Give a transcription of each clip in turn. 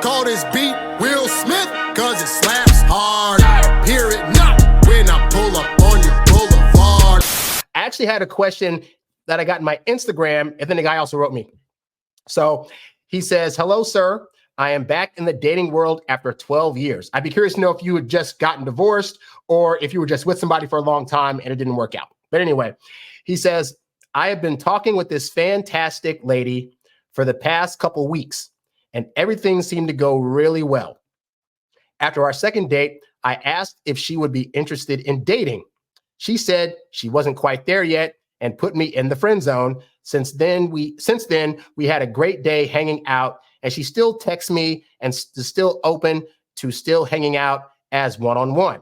Call this beat Will Smith, cause it slaps hard. Hear it not when I pull up on your boulevard. I actually had a question that I got in my Instagram, and then the guy also wrote me. So he says, hello, sir. I am back in the dating world after 12 years. I'd be curious to know if you had just gotten divorced or if you were just with somebody for a long time and it didn't work out. But anyway, he says, I have been talking with this fantastic lady for the past couple weeks, and everything seemed to go really well. After our second date, I asked if she would be interested in dating. She said she wasn't quite there yet and put me in the friend zone. Since then, we had a great day hanging out, and she still texts me and is still open to still hanging out as one-on-one.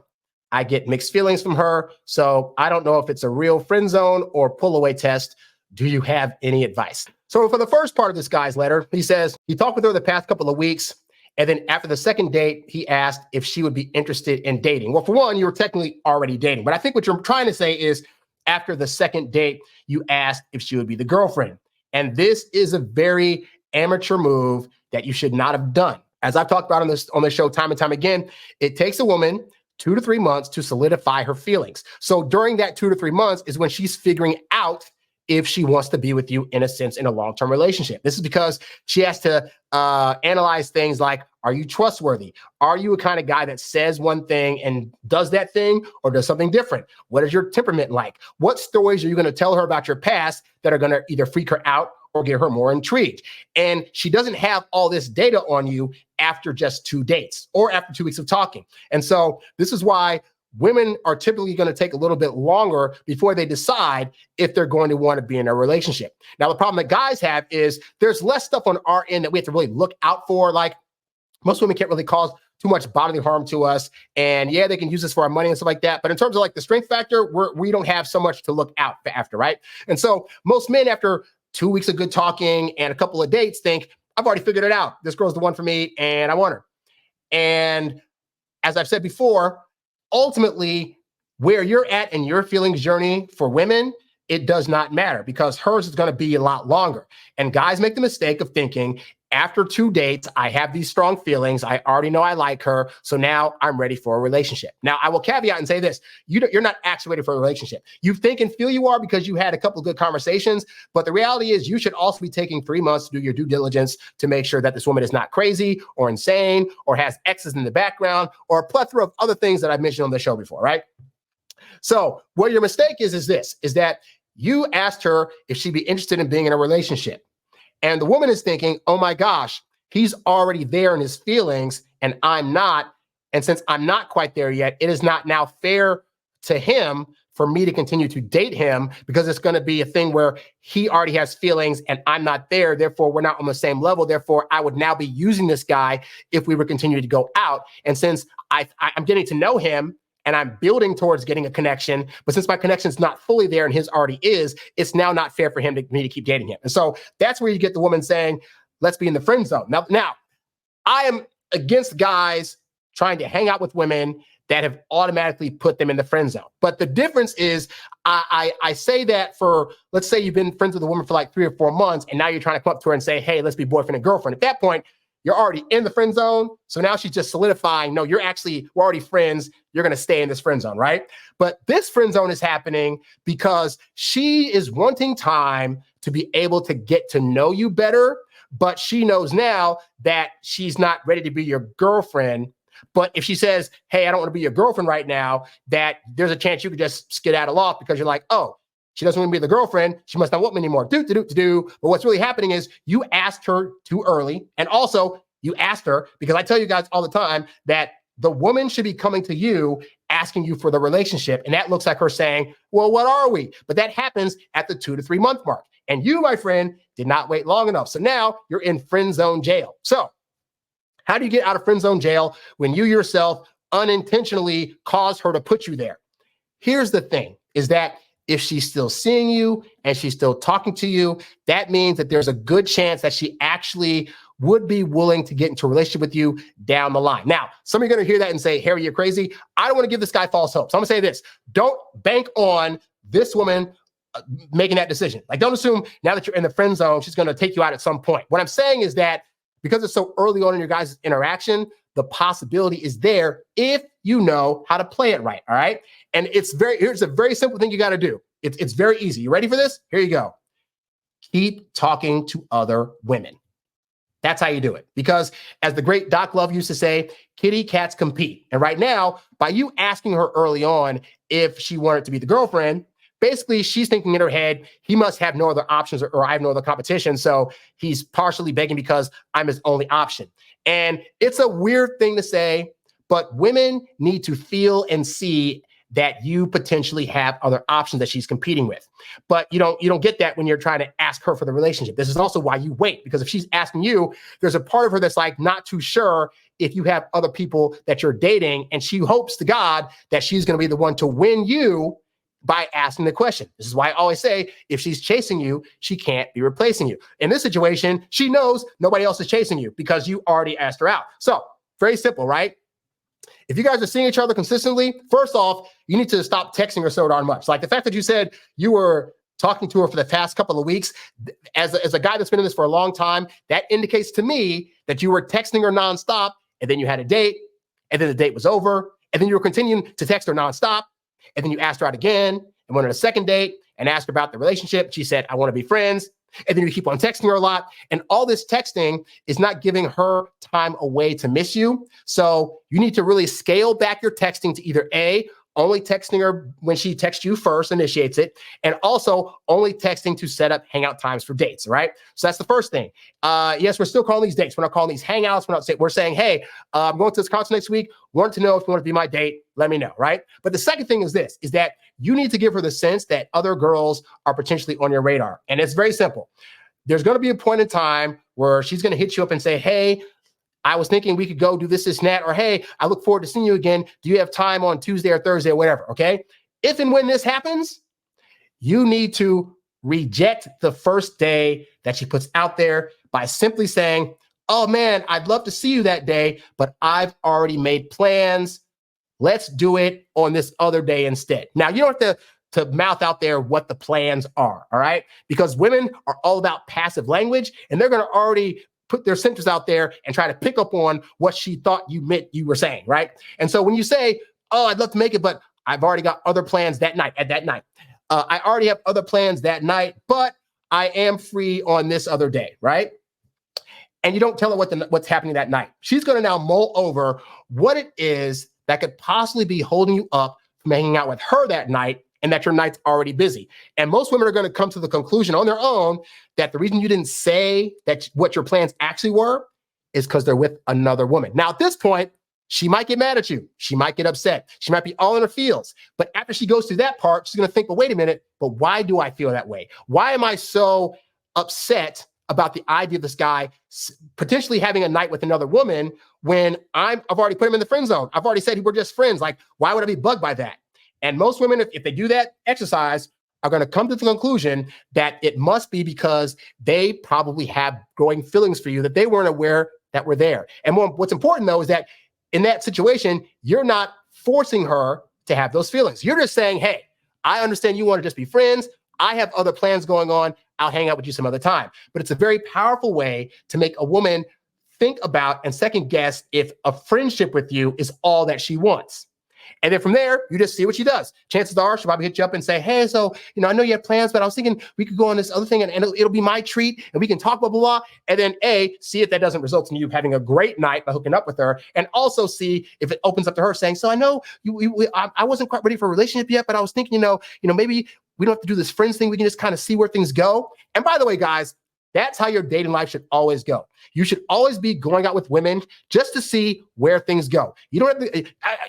I get mixed feelings from her, so I don't know if it's a real friend zone or pull-away test. Do you have any advice? So for the first part of this guy's letter, he says he talked with her the past couple of weeks, and then after the second date, he asked if she would be interested in dating. Well, for one, you were technically already dating, but I think what you're trying to say is after the second date, you asked if she would be the girlfriend. And this is a very amateur move that you should not have done. As I've talked about on this show time and time again, it takes a woman 2 to 3 months to solidify her feelings. So during that 2 to 3 months is when she's figuring out if she wants to be with you in a sense in a long-term relationship. This is because she has to analyze things like, are you trustworthy? Are you a kind of guy that says one thing and does that thing or does something different? What is your temperament like? What stories are you going to tell her about your past that are going to either freak her out or get her more intrigued? And she doesn't have all this data on you after just 2 dates or after 2 weeks of talking. And so this is why women are typically going to take a little bit longer before they decide if they're going to want to be in a relationship. Now, the problem that guys have is there's less stuff on our end that we have to really look out for. Like most women can't really cause too much bodily harm to us. And yeah, they can use this for our money and stuff like that. But in terms of like the strength factor, we don't have so much to look out for after, right? And so most men after 2 weeks of good talking and a couple of dates think, I've already figured it out. This girl's the one for me and I want her. And as I've said before, ultimately, where you're at in your feelings journey for women, it does not matter because hers is going to be a lot longer. And guys make the mistake of thinking, after 2 dates, I have these strong feelings. I already know I like her. So now I'm ready for a relationship. Now, I will caveat and say this. You're not actually ready for a relationship. You think and feel you are because you had a couple of good conversations. But the reality is you should also be taking 3 months to do your due diligence to make sure that this woman is not crazy or insane or has exes in the background or a plethora of other things that I've mentioned on the show before, right? So where your mistake is that you asked her if she'd be interested in being in a relationship. And the woman is thinking, oh my gosh, he's already there in his feelings and I'm not. And since I'm not quite there yet, it is not now fair to him for me to continue to date him because it's going to be a thing where he already has feelings and I'm not there. Therefore, we're not on the same level. Therefore, I would now be using this guy if we were continuing to go out. And since I'm getting to know him, and I'm building towards getting a connection, but since my connection is not fully there and his already is, it's now not fair for me to keep dating him. And so that's where you get the woman saying, let's be in the friend zone. Now, I am against guys trying to hang out with women that have automatically put them in the friend zone. But the difference is I say that for, let's say you've been friends with a woman for like 3 or 4 months, and now you're trying to come up to her and say, hey, let's be boyfriend and girlfriend. At that point, you're already in the friend zone. So now she's just solidifying, no, we're already friends. You're going to stay in this friend zone, right? But this friend zone is happening because she is wanting time to be able to get to know you better. But she knows now that she's not ready to be your girlfriend. But if she says, hey, I don't want to be your girlfriend right now, that there's a chance you could just skedaddle off because you're like, oh, she doesn't want to be the girlfriend. She must not want me anymore. But what's really happening is you asked her too early. And also you asked her, because I tell you guys all the time that the woman should be coming to you asking you for the relationship. And that looks like her saying, well, what are we? But that happens at the 2 to 3 month mark. And you, my friend, did not wait long enough. So now you're in friend zone jail. So how do you get out of friend zone jail when you yourself unintentionally caused her to put you there? Here's the thing, is that if she's still seeing you and she's still talking to you, that means that there's a good chance that she actually would be willing to get into a relationship with you down the line. Now, some of you are going to hear that and say, Harry, you're crazy. I don't want to give this guy false hope. So I'm going to say this. Don't bank on this woman making that decision. Like, don't assume now that you're in the friend zone, she's going to take you out at some point. What I'm saying is that because it's so early on in your guys' interaction, the possibility is there if you know how to play it right. All right. And here's a very simple thing you got to do. It's very easy. You ready for this? Here you go. Keep talking to other women. That's how you do it. Because as the great Doc Love used to say, kitty cats compete. And right now, by you asking her early on if she wanted to be the girlfriend, basically she's thinking in her head, he must have no other options or I have no other competition. So he's partially begging because I'm his only option. And it's a weird thing to say, but women need to feel and see that you potentially have other options that she's competing with. But you don't get that when you're trying to ask her for the relationship. This is also why you wait, because if she's asking you, there's a part of her that's like not too sure if you have other people that you're dating, and she hopes to God that she's going to be the one to win you by asking the question. This is why I always say, if she's chasing you, she can't be replacing you. In this situation, she knows nobody else is chasing you because you already asked her out. So very simple, right? If you guys are seeing each other consistently, first off, you need to stop texting her so darn much. Like the fact that you said you were talking to her for the past couple of weeks, as a guy that's been in this for a long time, that indicates to me that you were texting her nonstop, and then you had a date, and then the date was over, and then you were continuing to text her nonstop, and then you asked her out again, and went on a second date, and asked her about the relationship. She said, I want to be friends. And then you keep on texting her a lot. And all this texting is not giving her time away to miss you. So you need to really scale back your texting to either A, only texting her when she texts you first, initiates it, and also only texting to set up hangout times for dates, right? So that's the first thing. Yes, we're still calling these dates. We're not calling these hangouts. We're saying, hey, I'm going to this concert next week. Want to know if you want to be my date. Let me know, right? But the second thing is this, is that you need to give her the sense that other girls are potentially on your radar. And it's very simple. There's going to be a point in time where she's going to hit you up and say, hey, I was thinking we could go do this and that, or hey, I look forward to seeing you again. Do you have time on Tuesday or Thursday or whatever? Okay. If and when this happens, you need to reject the first day that she puts out there by simply saying, oh man, I'd love to see you that day, but I've already made plans. Let's do it on this other day instead. Now, you don't have to mouth out there what the plans are, all right? Because women are all about passive language, and they're going to already put their sentence out there and try to pick up on what she thought you meant you were saying, right? And so when you say, oh, I'd love to make it, but I've already got other plans that night, I already have other plans that night, but I am free on this other day, right? And you don't tell her what's happening that night. She's going to now mull over what it is that could possibly be holding you up from hanging out with her that night, and that your night's already busy. And most women are going to come to the conclusion on their own that the reason you didn't say that what your plans actually were is because they're with another woman. Now, at this point, she might get mad at you. She might get upset. She might be all in her feels. But after she goes through that part, she's going to think, well, wait a minute, but why do I feel that way? Why am I so upset about the idea of this guy potentially having a night with another woman when I've already put him in the friend zone? I've already said we're just friends. Like, why would I be bugged by that? And most women, if they do that exercise, are going to come to the conclusion that it must be because they probably have growing feelings for you that they weren't aware that were there. And what's important, though, is that in that situation, you're not forcing her to have those feelings. You're just saying, hey, I understand you want to just be friends. I have other plans going on. I'll hang out with you some other time. But it's a very powerful way to make a woman think about and second guess if a friendship with you is all that she wants. And then from there, you just see what she does. Chances are she'll probably hit you up and say, hey, so, I know you have plans, but I was thinking we could go on this other thing and it'll be my treat and we can talk, blah, blah, blah. And then see if that doesn't result in you having a great night by hooking up with her, and also see if it opens up to her saying, so I know I wasn't quite ready for a relationship yet, but I was thinking, maybe we don't have to do this friends thing. We can just kind of see where things go. And by the way, guys, that's how your dating life should always go. You should always be going out with women just to see where things go. You don't have to,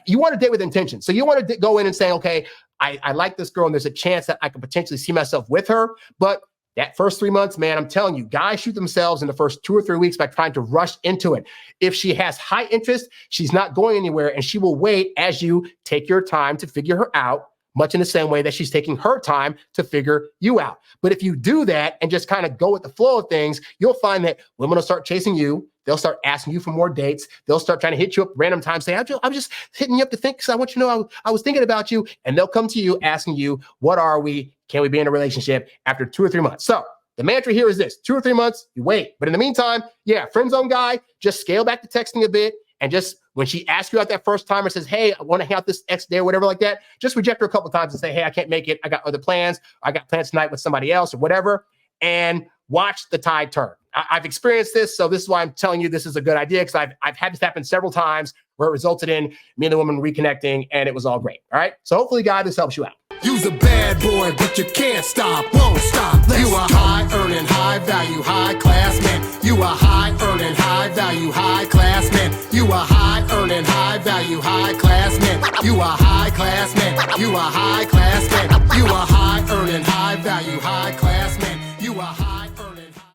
you want to date with intention. So you want to go in and say, okay, I like this girl and there's a chance that I could potentially see myself with her. But that first 3 months, man, I'm telling you, guys shoot themselves in the first 2 or 3 weeks by trying to rush into it. If she has high interest, she's not going anywhere, and she will wait as you take your time to figure her out, much in the same way that she's taking her time to figure you out. But if you do that and just kind of go with the flow of things, you'll find that women will start chasing you. They'll start asking you for more dates. They'll start trying to hit you up random times, say, I'm just hitting you up to think because I want you to know I was thinking about you. And they'll come to you asking you, what are we? Can we be in a relationship after 2 or 3 months? So The mantra here is this: 2 or 3 months, you wait. But in the meantime, yeah, friend zone guy, just scale back the texting a bit. And just when she asks you out that first time or says, hey, I want to hang out this X day or whatever like that, just reject her a couple of times and say, hey, I can't make it. I got other plans. I got plans tonight with somebody else or whatever. And watch the tide turn. I've experienced this. So this is why I'm telling you this is a good idea, because I've had this happen several times where it resulted in me and the woman reconnecting and it was all great. All right. So hopefully, God, this helps you out. You's a bad boy, but you can't stop, won't stop. You a high earning, high value, high class man. You a high earning, high value, high class man. You a high earning, high value, high class man. You a high class man. You a high class man. You a high earning, high value, high class man.